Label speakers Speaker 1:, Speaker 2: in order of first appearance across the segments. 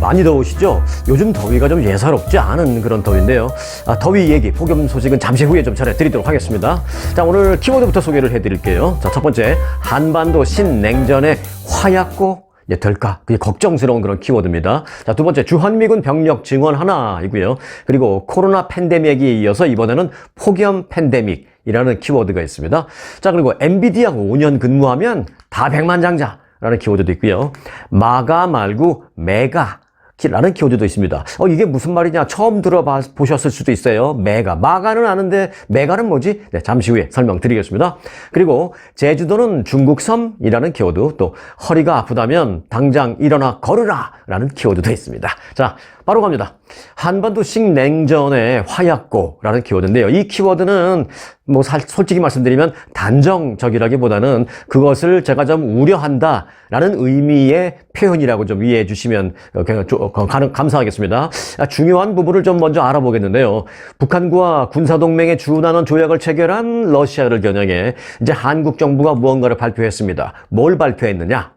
Speaker 1: 많이 더우시죠? 요즘 더위가 좀 예사롭지 않은 그런 더위인데요. 더위 얘기, 폭염 소식은 잠시 후에 좀 전해드리도록 하겠습니다. 자, 오늘 키워드부터 소개를 해드릴게요. 자, 첫 번째, 한반도 신냉전의 화약고 될까? 그게 걱정스러운 그런 키워드입니다. 자, 두 번째, 주한미군 병력 증원 하나이고요. 그리고 코로나 팬데믹에 이어서 이번에는 폭염 팬데믹이라는 키워드가 있습니다. 자, 그리고 엔비디아가 5년 근무하면 다 백만장자라는 키워드도 있고요. 마가 말고 메가 라는 키워드도 있습니다. 이게 무슨 말이냐? 처음 들어보셨을 수도 있어요. 마가는 아는데 메가는 뭐지? 네, 잠시 후에 설명드리겠습니다. 그리고 제주도는 중국섬이라는 키워드, 또 허리가 아프다면 당장 일어나 걸으라 라는 키워드도 있습니다. 자, 바로 갑니다. 한반도 신냉전의 화약고라는 키워드인데요. 이 키워드는 솔직히 말씀드리면 단정적이라기보다는 그것을 제가 좀 우려한다라는 의미의 표현이라고 좀 이해해 주시면 감사하겠습니다. 중요한 부분을 좀 먼저 알아보겠는데요. 북한과 군사동맹에 준하는 조약을 체결한 러시아를 겨냥해 이제 한국 정부가 무언가를 발표했습니다. 뭘 발표했느냐?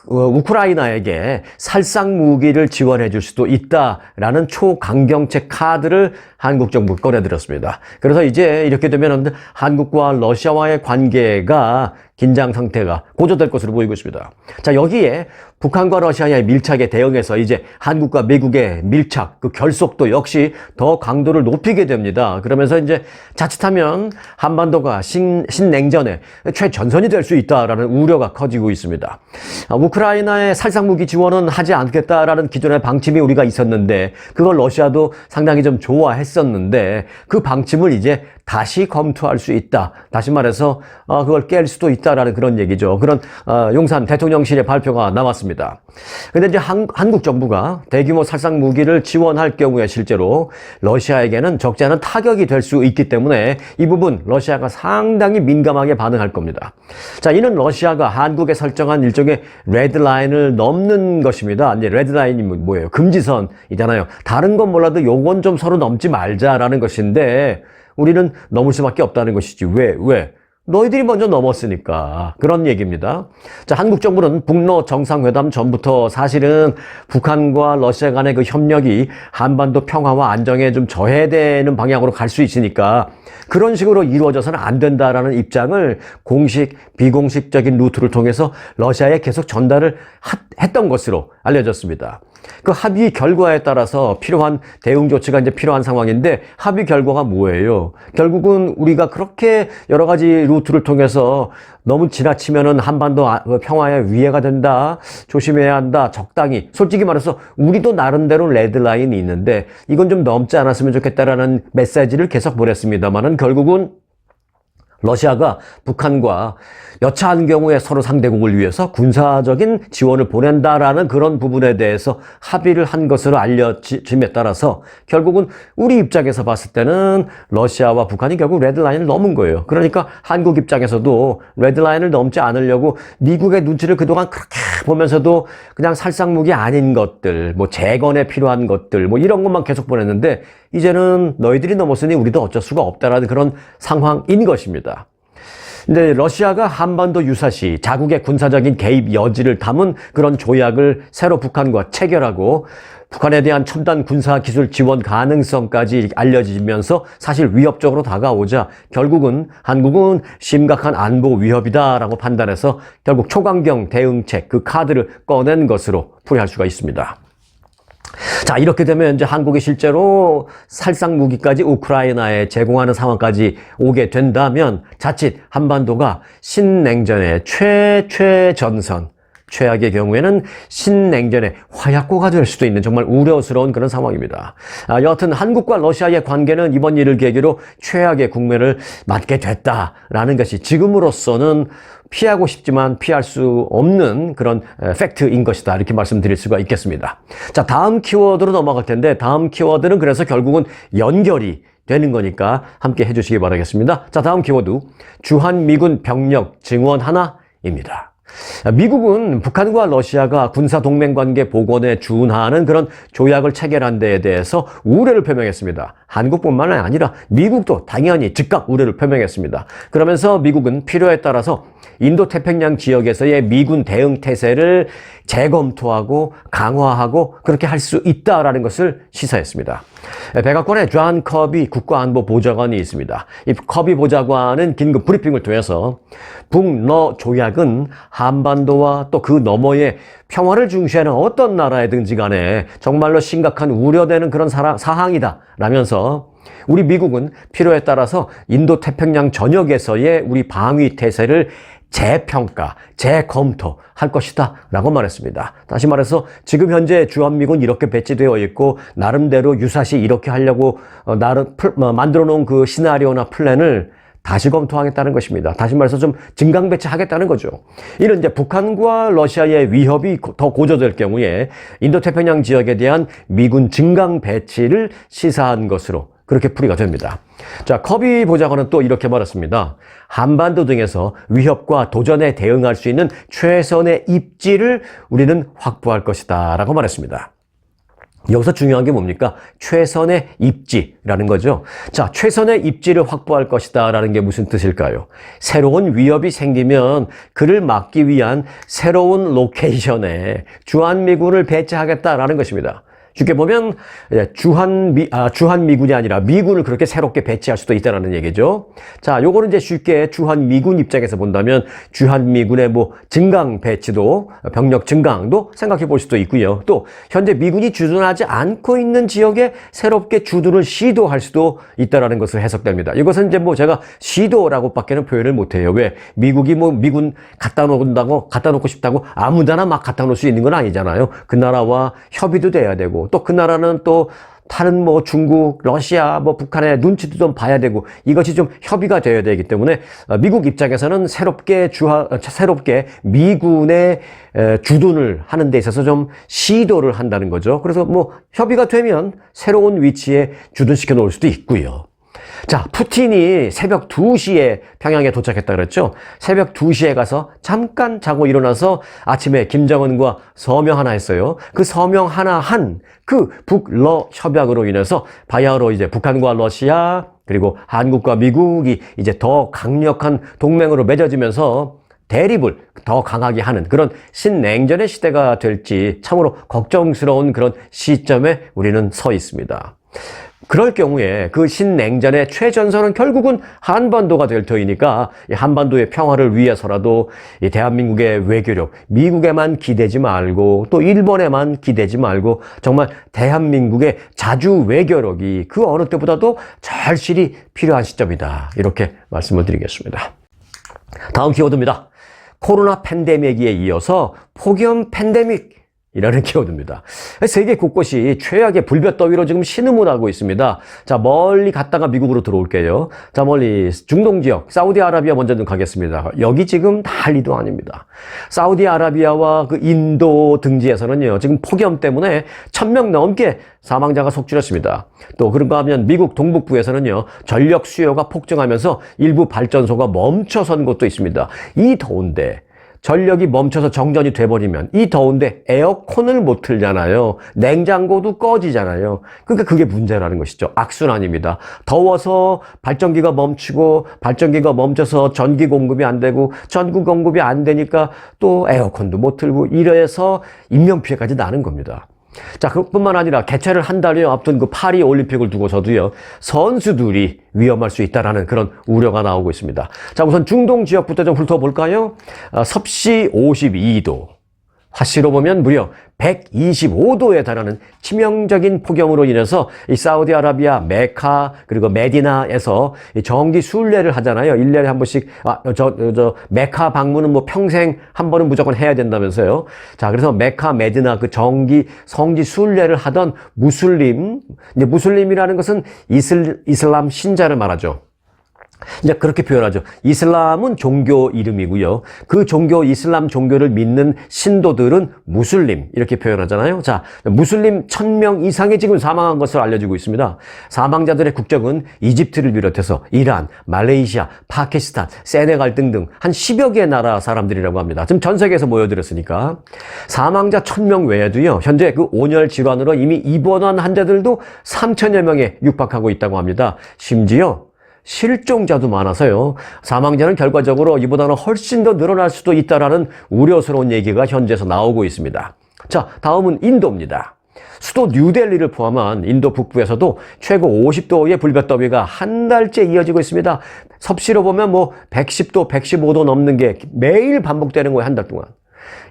Speaker 1: 우크라이나에게 살상 무기를 지원해 줄 수도 있다라는 초강경책 카드를 한국 정부가 꺼내들었습니다. 그래서 이제 이렇게 되면 한국과 러시아와의 관계가 긴장 상태가 고조될 것으로 보이고 있습니다. 자, 여기에 북한과 러시아의 밀착에 대응해서 이제 한국과 미국의 밀착, 그 결속도 역시 더 강도를 높이게 됩니다. 그러면서 이제 자칫하면 한반도가 신냉전의 최전선이 될 수 있다라는 우려가 커지고 있습니다. 우크라이나의 살상무기 지원은 하지 않겠다라는 기존의 방침이 우리가 있었는데 그걸 러시아도 상당히 좀 좋아했었는데 그 방침을 이제 다시 검토할 수 있다. 다시 말해서 그걸 깰 수도 있다라는 그런 얘기죠. 그런 용산 대통령실의 발표가 나왔습니다. 근데 이제 한국 정부가 대규모 살상 무기를 지원할 경우에 실제로 러시아에게는 적지 않은 타격이 될 수 있기 때문에 이 부분 러시아가 상당히 민감하게 반응할 겁니다. 자, 이는 러시아가 한국에 설정한 일종의 레드라인을 넘는 것입니다. 이제 레드라인이 뭐예요? 금지선이잖아요. 다른 건 몰라도 요건 좀 서로 넘지 말자라는 것인데 우리는 넘을 수밖에 없다는 것이지. 왜? 너희들이 먼저 넘었으니까. 그런 얘기입니다. 자, 한국 정부는 북러 정상회담 전부터 사실은 북한과 러시아 간의 그 협력이 한반도 평화와 안정에 좀 저해되는 방향으로 갈 수 있으니까 그런 식으로 이루어져서는 안 된다라는 입장을 공식, 비공식적인 루트를 통해서 러시아에 계속 전달을 했던 것으로 알려졌습니다. 그 합의 결과에 따라서 필요한 대응 조치가 이제 필요한 상황인데 합의 결과가 뭐예요? 결국은 우리가 그렇게 여러 가지 루트를 통해서 너무 지나치면은 한반도 평화에 위해가 된다. 조심해야 한다. 적당히. 솔직히 말해서 우리도 나름대로 레드라인이 있는데 이건 좀 넘지 않았으면 좋겠다라는 메시지를 계속 보냈습니다만은 결국은 러시아가 북한과 여차한 경우에 서로 상대국을 위해서 군사적인 지원을 보낸다라는 그런 부분에 대해서 합의를 한 것으로 알려짐에 따라서 결국은 우리 입장에서 봤을 때는 러시아와 북한이 결국 레드라인을 넘은 거예요. 그러니까 한국 입장에서도 레드라인을 넘지 않으려고 미국의 눈치를 그동안 그렇게 보면서도 그냥 살상무기 아닌 것들, 재건에 필요한 것들, 이런 것만 계속 보냈는데 이제는 너희들이 넘었으니 우리도 어쩔 수가 없다라는 그런 상황인 것입니다. 근데 러시아가 한반도 유사시 자국의 군사적인 개입 여지를 담은 그런 조약을 새로 북한과 체결하고 북한에 대한 첨단 군사 기술 지원 가능성까지 알려지면서 사실 위협적으로 다가오자 결국은 한국은 심각한 안보 위협이다라고 판단해서 결국 초강경 대응책 그 카드를 꺼낸 것으로 풀이할 수가 있습니다. 자, 이렇게 되면 이제 한국이 실제로 살상 무기까지 우크라이나에 제공하는 상황까지 오게 된다면 자칫 한반도가 신냉전의 최전선, 최악의 경우에는 신냉전의 화약고가 될 수도 있는 정말 우려스러운 그런 상황입니다. 여하튼 한국과 러시아의 관계는 이번 일을 계기로 최악의 국면을 맞게 됐다라는 것이 지금으로서는 피하고 싶지만 피할 수 없는 그런 팩트인 것이다. 이렇게 말씀드릴 수가 있겠습니다. 자, 다음 키워드로 넘어갈 텐데 다음 키워드는 그래서 결국은 연결이 되는 거니까 함께 해주시기 바라겠습니다. 자, 다음 키워드 주한미군 병력 증원 하나입니다. 미국은 북한과 러시아가 군사동맹관계 복원에 준하는 그런 조약을 체결한 데에 대해서 우려를 표명했습니다. 한국뿐만 아니라 미국도 당연히 즉각 우려를 표명했습니다. 그러면서 미국은 필요에 따라서 인도태평양 지역에서의 미군 대응 태세를 재검토하고 강화하고 그렇게 할 수 있다라는 것을 시사했습니다. 백악관에 존 커비 국가안보보좌관이 있습니다. 이 커비 보좌관은 긴급 브리핑을 통해서 북러 조약은 한반도와 또 그 너머의 평화를 중시하는 어떤 나라이든지 간에 정말로 심각한 우려되는 그런 사항이다 라면서 우리 미국은 필요에 따라서 인도태평양 전역에서의 우리 방위 태세를 재평가, 재검토할 것이다 라고 말했습니다. 다시 말해서 지금 현재 주한미군 이렇게 배치되어 있고 나름대로 유사시 이렇게 하려고 만들어 놓은 그 시나리오나 플랜을 다시 검토하겠다는 것입니다. 다시 말해서 좀 증강 배치하겠다는 거죠. 이런 이제 북한과 러시아의 위협이 더 고조될 경우에 인도태평양 지역에 대한 미군 증강 배치를 시사한 것으로 그렇게 풀이가 됩니다. 자, 커비 보좌관은 또 이렇게 말했습니다. 한반도 등에서 위협과 도전에 대응할 수 있는 최선의 입지를 우리는 확보할 것이다 라고 말했습니다. 여기서 중요한 게 뭡니까? 최선의 입지라는 거죠. 자, 최선의 입지를 확보할 것이다 라는 게 무슨 뜻일까요? 새로운 위협이 생기면 그를 막기 위한 새로운 로케이션에 주한미군을 배치하겠다라는 것입니다. 쉽게 보면 주한미군이 아니라 미군을 그렇게 새롭게 배치할 수도 있다는 얘기죠. 자, 요거는 이제 쉽게 주한미군 입장에서 본다면 주한미군의 뭐 증강 배치도 병력 증강도 생각해 볼 수도 있고요. 또 현재 미군이 주둔하지 않고 있는 지역에 새롭게 주둔을 시도할 수도 있다라는 것을 해석됩니다. 이것은 이제 뭐 제가 시도라고밖에는 표현을 못 해요. 왜? 미국이 뭐 미군 갖다 놓고 싶다고 아무데나 막 갖다 놓을 수 있는 건 아니잖아요. 그 나라와 협의도 돼야 되고 또 그 나라는 또 다른 뭐 중국, 러시아, 뭐 북한의 눈치도 좀 봐야 되고 이것이 좀 협의가 되어야 되기 때문에 미국 입장에서는 새롭게 미군의 주둔을 하는 데 있어서 좀 시도를 한다는 거죠. 그래서 뭐 협의가 되면 새로운 위치에 주둔시켜 놓을 수도 있고요. 자, 푸틴이 새벽 2시에 평양에 도착했다 그랬죠. 새벽 2시에 가서 잠깐 자고 일어나서 아침에 김정은과 서명 하나 했어요. 그 서명 하나 한 그 북러 협약으로 인해서 바야흐로 이제 북한과 러시아 그리고 한국과 미국이 이제 더 강력한 동맹으로 맺어지면서 대립을 더 강하게 하는 그런 신냉전의 시대가 될지 참으로 걱정스러운 그런 시점에 우리는 서 있습니다. 그럴 경우에 그 신냉전의 최전선은 결국은 한반도가 될 터이니까 이 한반도의 평화를 위해서라도 이 대한민국의 외교력, 미국에만 기대지 말고 또 일본에만 기대지 말고 정말 대한민국의 자주 외교력이 그 어느 때보다도 절실히 필요한 시점이다. 이렇게 말씀을 드리겠습니다. 다음 키워드입니다. 코로나 팬데믹에 이어서 폭염 팬데믹 이라는 키워드입니다. 세계 곳곳이 최악의 불볕더위로 지금 신음을 하고 있습니다. 자, 멀리 갔다가 미국으로 들어올게요. 자, 멀리 중동 지역, 사우디아라비아 먼저 좀 가겠습니다. 여기 지금 난리도 아닙니다. 사우디아라비아와 그 인도 등지에서는요, 지금 폭염 때문에 1000명 넘게 사망자가 속출했습니다. 또 그런가 하면 미국 동북부에서는요, 전력 수요가 폭증하면서 일부 발전소가 멈춰선 곳도 있습니다. 이 더운데 전력이 멈춰서 정전이 돼버리면 이 더운데 에어컨을 못 틀잖아요. 냉장고도 꺼지잖아요. 그러니까 그게 문제라는 것이죠. 악순환입니다. 더워서 발전기가 멈추고 발전기가 멈춰서 전기 공급이 안 되고 전기 공급이 안 되니까 또 에어컨도 못 틀고 이래서 인명피해까지 나는 겁니다. 자, 그뿐만 아니라 개최를 한 달여 앞둔 그 파리 올림픽을 두고서도요, 선수들이 위험할 수 있다라는 그런 우려가 나오고 있습니다. 자, 우선 중동 지역부터 좀 훑어볼까요? 섭씨 52도. 화씨로 보면 무려 125도에 달하는 치명적인 폭염으로 인해서 이 사우디아라비아 메카 그리고 메디나에서 정기 순례를 하잖아요. 1년에 한 번씩 메카 방문은 뭐 평생 한 번은 무조건 해야 된다면서요. 자, 그래서 메카 메디나 그 정기 성지 순례를 하던 무슬림이라는 것은 이슬람 신자를 말하죠. 이제 그렇게 표현하죠. 이슬람은 종교 이름이고요. 그 종교, 이슬람 종교를 믿는 신도들은 무슬림, 이렇게 표현하잖아요. 자, 무슬림 1000명 이상이 지금 사망한 것으로 알려지고 있습니다. 사망자들의 국적은 이집트를 비롯해서 이란, 말레이시아, 파키스탄, 세네갈 등등 한 10여 개의 나라 사람들이라고 합니다. 지금 전 세계에서 모여들었으니까. 사망자 1000명 외에도요, 현재 그 온열 질환으로 이미 입원한 환자들도 3000여 명에 육박하고 있다고 합니다. 심지어 실종자도 많아서요. 사망자는 결과적으로 이보다는 훨씬 더 늘어날 수도 있다라는 우려스러운 얘기가 현지에서 나오고 있습니다. 자, 다음은 인도입니다. 수도 뉴델리를 포함한 인도 북부에서도 최고 50도의 불볕더위가 한 달째 이어지고 있습니다. 섭씨로 보면 110도, 115도 넘는 게 매일 반복되는 거예요, 한 달 동안.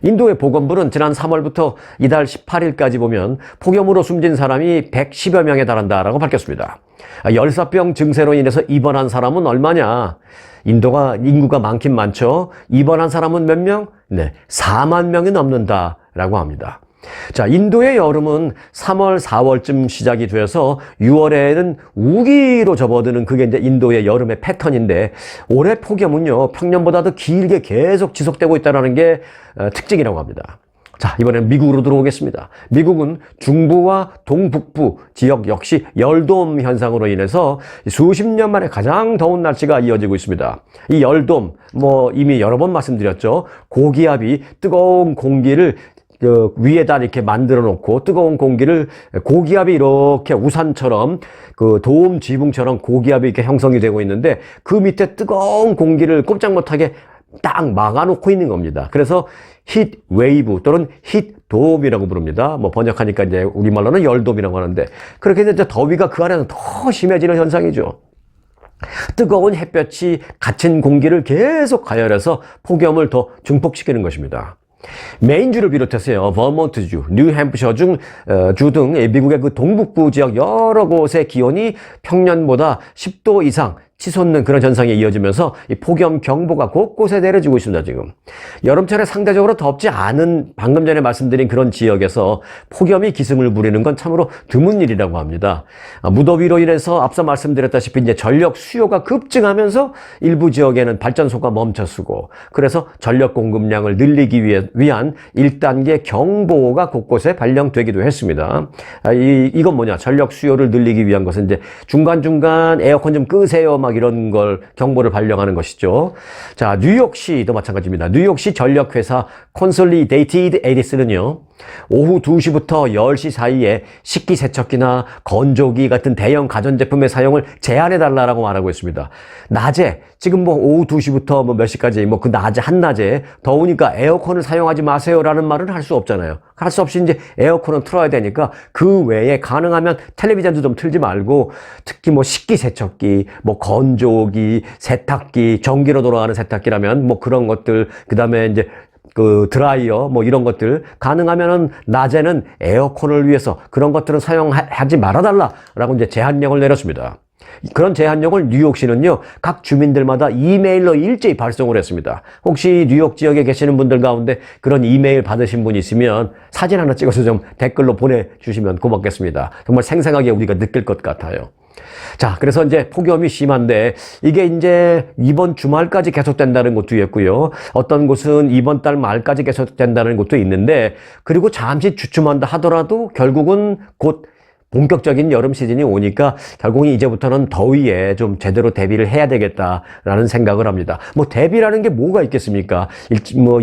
Speaker 1: 인도의 보건부는 지난 3월부터 이달 18일까지 보면 폭염으로 숨진 사람이 110여 명에 달한다라고 밝혔습니다. 열사병 증세로 인해서 입원한 사람은 얼마냐? 인도가 인구가 많긴 많죠. 입원한 사람은 몇 명? 네, 4만 명이 넘는다라고 합니다. 자, 인도의 여름은 3월, 4월쯤 시작이 돼서 6월에는 우기로 접어드는 그게 이제 인도의 여름의 패턴인데 올해 폭염은요, 평년보다도 길게 계속 지속되고 있다는 게 특징이라고 합니다. 자, 이번에는 미국으로 들어오겠습니다. 미국은 중부와 동북부 지역 역시 열돔 현상으로 인해서 수십 년 만에 가장 더운 날씨가 이어지고 있습니다. 이 열돔, 이미 여러 번 말씀드렸죠. 고기압이 뜨거운 공기를 위에다 이렇게 만들어 놓고 뜨거운 공기를 고기압이 이렇게 우산처럼 그 도움 지붕처럼 고기압이 이렇게 형성이 되고 있는데 그 밑에 뜨거운 공기를 꼼짝 못하게 딱 막아놓고 있는 겁니다. 그래서 히트 웨이브 또는 히트 돔이라고 부릅니다. 번역하니까 이제 우리말로는 열돔이라고 하는데 그렇게 이제 더위가 그 안에는 더 심해지는 현상이죠. 뜨거운 햇볕이 갇힌 공기를 계속 가열해서 폭염을 더 증폭시키는 것입니다. 메인주를 비롯해서요, 버몬트주, 뉴햄프셔주 등 미국의 그 동북부 지역 여러 곳의 기온이 평년보다 10도 이상 치솟는 그런 현상이 이어지면서 이 폭염 경보가 곳곳에 내려지고 있습니다, 지금. 여름철에 상대적으로 덥지 않은 방금 전에 말씀드린 그런 지역에서 폭염이 기승을 부리는 건 참으로 드문 일이라고 합니다. 무더위로 인해서 앞서 말씀드렸다시피 이제 전력 수요가 급증하면서 일부 지역에는 발전소가 멈춰서고 그래서 전력 공급량을 늘리기 위한 1단계 경보가 곳곳에 발령되기도 했습니다. 이건 뭐냐? 전력 수요를 늘리기 위한 것은 이제 중간중간 에어컨 좀 끄세요. 막 이런 걸 경보를 발령하는 것이죠. 자, 뉴욕시도 마찬가지입니다. 뉴욕시 전력회사 콘솔리데이티드 에디슨은요, 오후 2시부터 10시 사이에 식기세척기나 건조기 같은 대형 가전제품의 사용을 제한해달라고 말하고 있습니다. 낮에, 지금 오후 2시부터 몇 시까지, 그 낮에, 한낮에 더우니까 에어컨을 사용하지 마세요라는 말은 할 수 없잖아요. 할 수 없이 이제 에어컨은 틀어야 되니까 그 외에 가능하면 텔레비전도 좀 틀지 말고 특히 식기세척기, 건조기, 세탁기, 전기로 돌아가는 세탁기라면 그런 것들, 그 다음에 이제 그 드라이어 이런 것들 가능하면은 낮에는 에어컨을 위해서 그런 것들은 사용하지 말아달라라고 이제 제한령을 내렸습니다. 그런 제한령을 뉴욕시는요, 각 주민들마다 이메일로 일제히 발송을 했습니다. 혹시 뉴욕 지역에 계시는 분들 가운데 그런 이메일 받으신 분이 있으면 사진 하나 찍어서 좀 댓글로 보내주시면 고맙겠습니다. 정말 생생하게 우리가 느낄 것 같아요. 자, 그래서 이제 폭염이 심한데 이게 이제 이번 주말까지 계속된다는 것도 있고요. 어떤 곳은 이번 달 말까지 계속된다는 것도 있는데 그리고 잠시 주춤한다 하더라도 결국은 곧 본격적인 여름 시즌이 오니까 결국은 이제부터는 더위에 좀 제대로 대비를 해야 되겠다라는 생각을 합니다. 대비라는 게 뭐가 있겠습니까?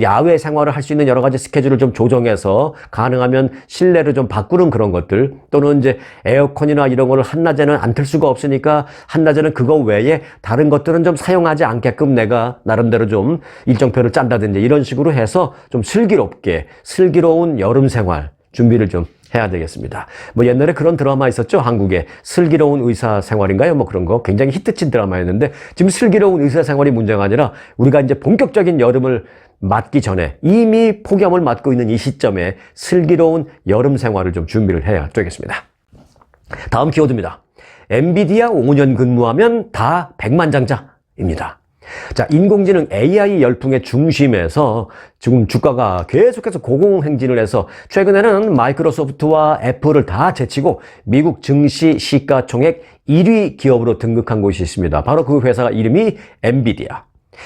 Speaker 1: 야외 생활을 할 수 있는 여러 가지 스케줄을 좀 조정해서 가능하면 실내로 좀 바꾸는 그런 것들, 또는 이제 에어컨이나 이런 거를 한낮에는 안 틀 수가 없으니까 한낮에는 그거 외에 다른 것들은 좀 사용하지 않게끔 내가 나름대로 좀 일정표를 짠다든지 이런 식으로 해서 좀 슬기로운 여름 생활 준비를 좀 해야 되겠습니다. 옛날에 그런 드라마 있었죠? 한국에 슬기로운 의사 생활인가요? 그런 거 굉장히 히트친 드라마였는데 지금 슬기로운 의사 생활이 문제가 아니라 우리가 이제 본격적인 여름을 맞기 전에 이미 폭염을 맞고 있는 이 시점에 슬기로운 여름 생활을 좀 준비를 해야 되겠습니다. 다음 키워드입니다. 엔비디아 5년 근무하면 다 백만장자입니다. 자, 인공지능 AI 열풍의 중심에서 지금 주가가 계속해서 고공행진을 해서 최근에는 마이크로소프트와 애플을 다 제치고 미국 증시 시가총액 1위 기업으로 등극한 곳이 있습니다. 바로 그 회사 이름이 엔비디아.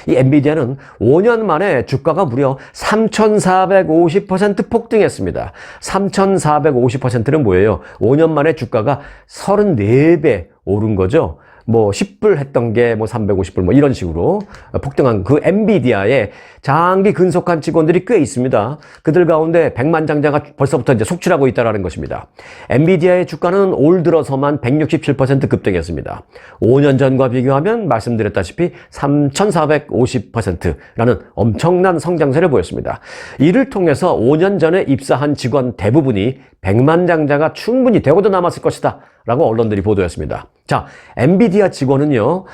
Speaker 1: 이 엔비디아는 5년 만에 주가가 무려 3,450% 폭등했습니다. 3,450%는 뭐예요? 5년 만에 주가가 34배 오른 거죠. 뭐 10불 했던 게 뭐 350불 뭐 이런 식으로 폭등한 그 엔비디아에 장기 근속한 직원들이 꽤 있습니다. 그들 가운데 백만장자가 벌써부터 이제 속출하고 있다는 것입니다. 엔비디아의 주가는 올 들어서만 167% 급등했습니다. 5년 전과 비교하면 말씀드렸다시피 3,450%라는 엄청난 성장세를 보였습니다. 이를 통해서 5년 전에 입사한 직원 대부분이 백만장자가 충분히 되고도 남았을 것이다 라고 언론들이 보도했습니다. 자, 엔비디아 직원은요,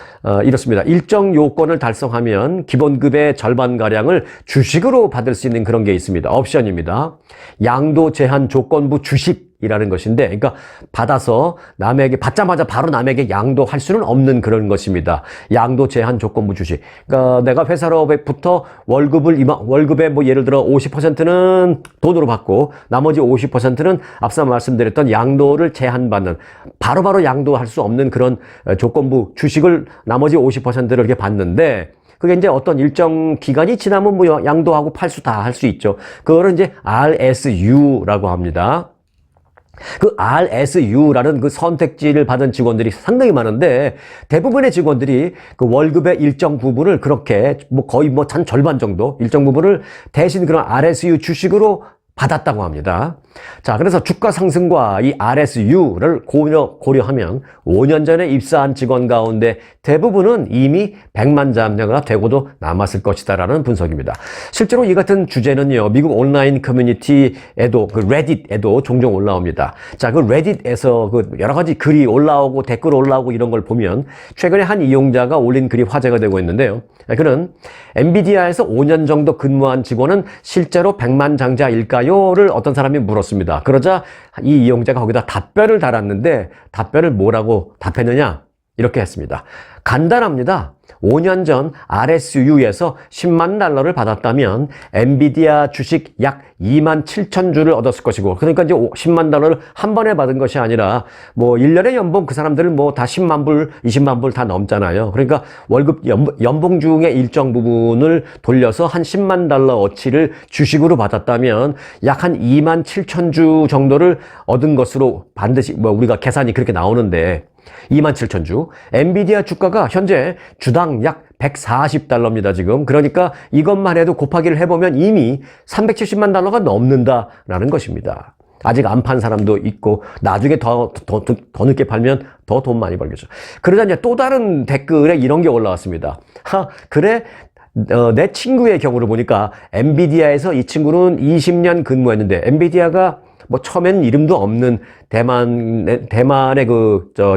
Speaker 1: 이렇습니다. 일정 요건을 달성하면 기본급의 절반가량을 주식으로 받을 수 있는 그런 게 있습니다. 옵션입니다. 양도 제한 조건부 주식이라는 것인데, 그러니까 받아서 남에게, 받자마자 바로 남에게 양도할 수는 없는 그런 것입니다. 양도 제한 조건부 주식. 그러니까 내가 회사로부터 월급의 뭐 예를 들어 50%는 돈으로 받고, 나머지 50%는 앞서 말씀드렸던 양도를 제한받는, 바로바로 양도할 수 없는 그런 조건부 주식을 나머지 50%를 이렇게 받는데, 그게 이제 어떤 일정 기간이 지나면 뭐 양도하고 팔수 다 할 수 있죠. 그거를 이제 RSU라고 합니다. 그 RSU라는 그 선택지를 받은 직원들이 상당히 많은데, 대부분의 직원들이 그 월급의 일정 부분을 그렇게 뭐 거의 뭐 한 절반 정도 일정 부분을 대신 그런 RSU 주식으로 받았다고 합니다. 자, 그래서 주가 상승과 이 RSU를 고려하면 5년 전에 입사한 직원 가운데 대부분은 이미 백만장자가 되고도 남았을 것이다라는 분석입니다. 실제로 이 같은 주제는요, 미국 온라인 커뮤니티에도, 그 레딧에도 종종 올라옵니다. 자, 그 레딧에서 그 여러 가지 글이 올라오고 댓글 올라오고 이런 걸 보면 최근에 한 이용자가 올린 글이 화제가 되고 있는데요. 그는 엔비디아에서 5년 정도 근무한 직원은 실제로 백만장자일까요?를 어떤 사람이 물었습니다. 그러자 이 이용자가 거기다 답변을 달았는데, 답변을 뭐라고 답했느냐? 이렇게 했습니다. 간단합니다. 5년 전 RSU에서 10만 달러를 받았다면 엔비디아 주식 약 2만 7천 주를 얻었을 것이고, 그러니까 이제 10만 달러를 한 번에 받은 것이 아니라 뭐 1년의 연봉, 그 사람들은 뭐 다 10만 불, 20만 불 다 넘잖아요. 그러니까 월급 연봉 중에 일정 부분을 돌려서 한 10만 달러 어치를 주식으로 받았다면 약 한 2만 7천 주 정도를 얻은 것으로 반드시 뭐 우리가 계산이 그렇게 나오는데, 2만 7천 주. 엔비디아 주가가 현재 주당 약 140달러입니다, 지금. 그러니까 이것만 해도 곱하기를 해보면 이미 370만 달러가 넘는다라는 것입니다. 아직 안 판 사람도 있고, 나중에 더 늦게 팔면 더 돈 많이 벌겠죠. 그러자 이제 또 다른 댓글에 이런 게 올라왔습니다. 그래? 내 친구의 경우를 보니까 엔비디아에서 이 친구는 20년 근무했는데, 엔비디아가 뭐 처음엔 이름도 없는 대만의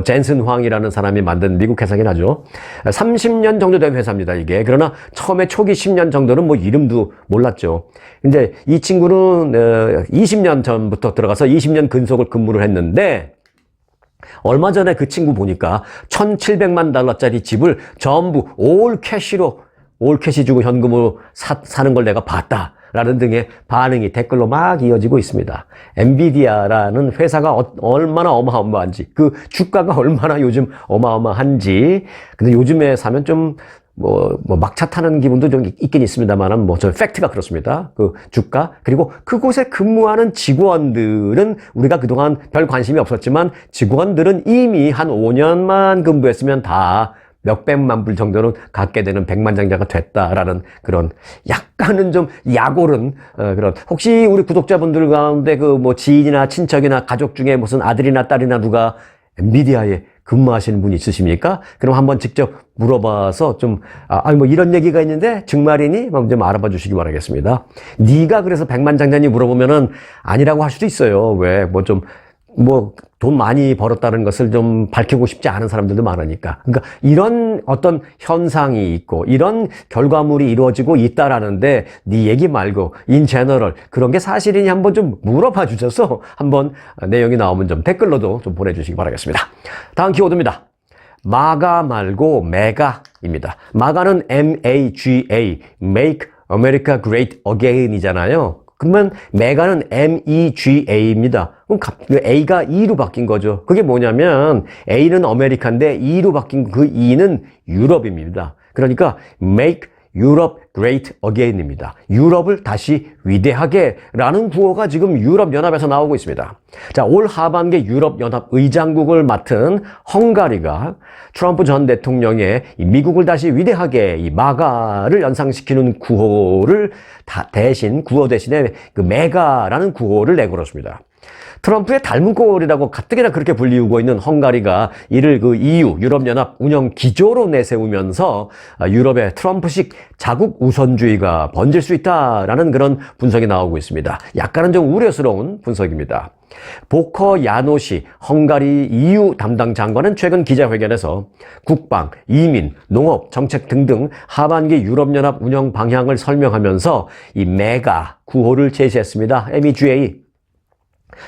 Speaker 1: 젠슨 황이라는 사람이 만든 미국 회사긴 하죠. 30년 정도 된 회사입니다, 이게. 그러나 처음에 초기 10년 정도는 뭐 이름도 몰랐죠. 근데 이 친구는 20년 전부터 들어가서 20년 근속을 근무를 했는데, 얼마 전에 그 친구 보니까 1,700만 달러짜리 집을 전부 올 캐시 주고 현금으로 사는 걸 내가 봤다 라는 등의 반응이 댓글로 막 이어지고 있습니다. 엔비디아라는 회사가 얼마나 어마어마한지, 그 주가가 얼마나 요즘 어마어마한지. 근데 요즘에 사면 좀 막차 타는 기분도 좀 있긴 있습니다만, 저 팩트가 그렇습니다. 그 주가. 그리고 그곳에 근무하는 직원들은 우리가 그동안 별 관심이 없었지만, 직원들은 이미 한 5년만 근무했으면 다 몇백만 불 정도는 갖게 되는 백만장자가 됐다라는 그런 약간은 좀 약오른 그런, 혹시 우리 구독자분들 가운데 그 뭐 지인이나 친척이나 가족 중에 무슨 아들이나 딸이나 누가 엔비디아에 근무하시는 분이 있으십니까? 그럼 한번 직접 물어봐서 좀 뭐 이런 얘기가 있는데 정말이니? 좀 알아봐 주시기 바라겠습니다. 네가 그래서 백만장자니 물어보면은 아니라고 할 수도 있어요. 왜? 돈 많이 벌었다는 것을 좀 밝히고 싶지 않은 사람들도 많으니까. 그러니까 이런 어떤 현상이 있고 이런 결과물이 이루어지고 있다라는데, 네 얘기 말고 in general 그런 게 사실이니 한번 좀 물어봐 주셔서 한번 내용이 나오면 좀 댓글로도 좀 보내주시기 바라겠습니다. 다음 키워드입니다. 마가 말고 메가입니다. 마가는 MAGA, Make America Great Again이잖아요. 그러면 메가는 MEGA입니다. 그럼 A가 E로 바뀐 거죠. 그게 뭐냐면 A는 아메리카인데 E로 바뀐 그 E는 유럽입니다. 그러니까 make Europe great again입니다. 유럽을 다시 위대하게 라는 구호가 지금 유럽연합에서 나오고 있습니다. 자, 올 하반기 유럽연합 의장국을 맡은 헝가리가 트럼프 전 대통령의 미국을 다시 위대하게 이 마가를 연상시키는 구호를 구호 대신에 그 메가라는 구호를 내걸었습니다. 트럼프의 닮은 꼴이라고 가뜩이나 그렇게 불리우고 있는 헝가리가 이를 그 EU, 유럽연합 운영 기조로 내세우면서 유럽의 트럼프식 자국 우선주의가 번질 수 있다라는 그런 분석이 나오고 있습니다. 약간은 좀 우려스러운 분석입니다. 보커 야노시 헝가리 EU 담당 장관은 최근 기자회견에서 국방, 이민, 농업, 정책 등등 하반기 유럽연합 운영 방향을 설명하면서 이 메가 구호를 제시했습니다. MEGA.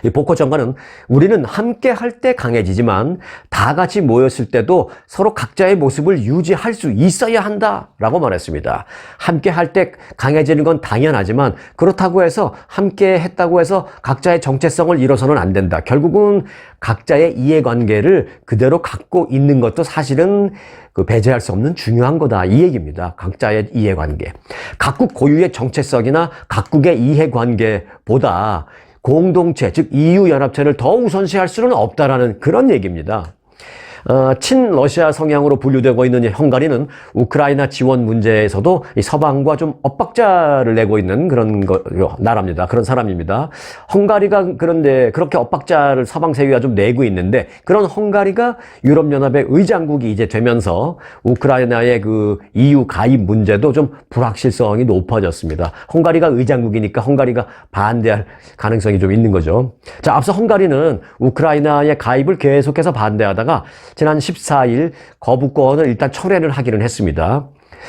Speaker 1: 이 보커 장관은 우리는 함께 할 때 강해지지만 다 같이 모였을 때도 서로 각자의 모습을 유지할 수 있어야 한다라고 말했습니다. 함께 할 때 강해지는 건 당연하지만 그렇다고 해서 함께 했다고 해서 각자의 정체성을 잃어서는 안 된다. 결국은 각자의 이해관계를 그대로 갖고 있는 것도 사실은 배제할 수 없는 중요한 거다. 이 얘기입니다. 각자의 이해관계. 각국 고유의 정체성이나 각국의 이해관계보다 공동체, 즉 EU 연합체를 더 우선시할 수는 없다라는 그런 얘기입니다. 친러시아 성향으로 분류되고 있는 헝가리는 우크라이나 지원 문제에서도 이 서방과 좀 엇박자를 내고 있는 그런 나라입니다. 그런 사람입니다. 헝가리가 그런데 그렇게 엇박자를 서방 세계가 좀 내고 있는데 그런 헝가리가 유럽연합의 의장국이 이제 되면서 우크라이나의 그 EU 가입 문제도 좀 불확실성이 높아졌습니다. 헝가리가 의장국이니까 헝가리가 반대할 가능성이 좀 있는 거죠. 자, 앞서 헝가리는 우크라이나의 가입을 계속해서 반대하다가 지난 14일 거부권을 일단 철회를 하기는 했습니다.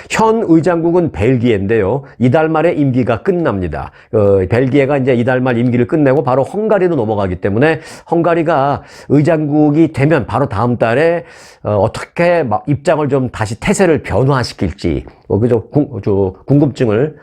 Speaker 1: 현 의장국은 벨기에인데요. 이달 말에 임기가 끝납니다. 벨기에가 이제 이달 말 임기를 끝내고 바로 헝가리로 넘어가기 때문에 헝가리가 의장국이 되면 바로 다음 달에 어떻게 입장을 좀 다시 태세를 변화시킬지 궁금증을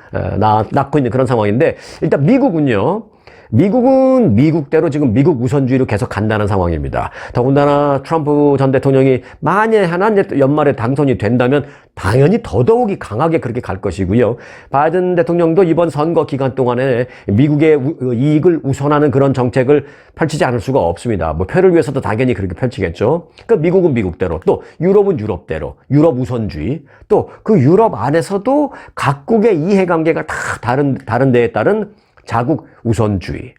Speaker 1: 낳고 있는 그런 상황인데 일단 미국은요. 미국은 미국대로 지금 미국 우선주의로 계속 간다는 상황입니다. 더군다나 트럼프 전 대통령이 만에 하나 연말에 당선이 된다면 당연히 더더욱이 강하게 그렇게 갈 것이고요. 바이든 대통령도 이번 선거 기간 동안에 미국의 이익을 우선하는 그런 정책을 펼치지 않을 수가 없습니다. 뭐 표를 위해서도 당연히 그렇게 펼치겠죠. 그러니까 미국은 미국대로, 또 유럽은 유럽대로, 유럽 우선주의, 또 그 유럽 안에서도 각국의 이해관계가 다 다른 데에 따른 자국 우선주의.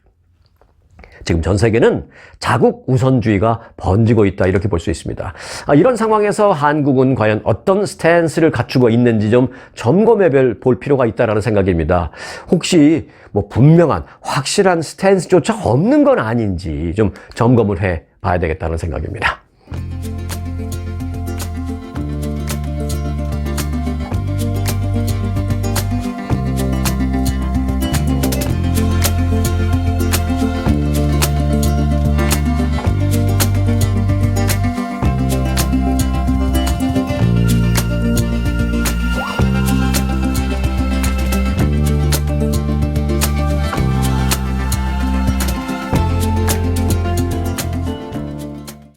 Speaker 1: 지금 전 세계는 자국 우선주의가 번지고 있다 이렇게 볼 수 있습니다. 이런 상황에서 한국은 과연 어떤 스탠스를 갖추고 있는지 좀 점검해 볼 필요가 있다는 생각입니다. 혹시 뭐 분명한 확실한 스탠스조차 없는 건 아닌지 좀 점검을 해 봐야 되겠다는 생각입니다.